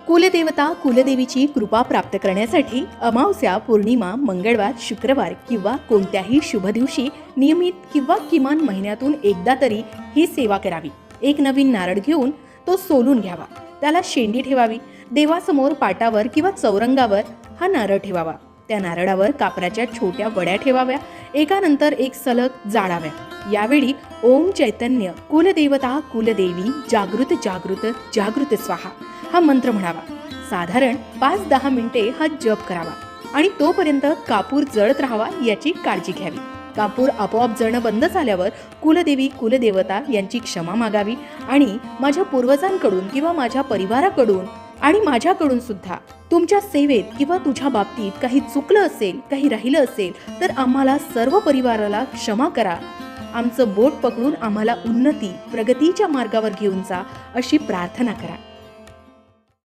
कुलदेवता कुलदेवीची कृपा प्राप्त करण्यासाठी अमावस्या, पौर्णिमा, मंगळवार, शुक्रवार किंवा कोणत्याही शुभ दिवशी नियमित किंवा किमान महिन्यातून एकदा तरी ही सेवा करावी। एक नवीन नारळ घेऊन तो सोलून घ्यावा, त्याला शेंडी ठेवावी, देवासमोर पाटावर किंवा चौरंगावर हा नारळ ठेवावा। त्या नारळावर कापराच्या छोट्या वड्या ठेवाव्या, एकानंतर एक सलग जाळाव्या। यावेळी ओम चैतन्य कुलदेवता कुलदेवी जागृत जागृत जागृत स्वाहा हा मंत्र म्हणावा। साधारण 5-10 मिनिटे हा जप करावा आणि तोपर्यंत कापूर जळत राहावा याची काळजी घ्यावी। कापूर आपोआप जळणं बंद झाल्यावर कुलदेवी कुलदेवता यांची क्षमा मागावी आणि माझ्या पूर्वजांकडून किंवा माझ्या परिवाराकडून आणि माझ्याकडून सुद्धा तुमच्या सेवेत किंवा तुझ्या बाबतीत काही चुकलं असेल, काही राहिलं असेल तर आम्हाला सर्व परिवाराला क्षमा करा, आमचं बोट पकडून आम्हाला उन्नती प्रगतीच्या मार्गावर घेऊन जा अशी प्रार्थना करा।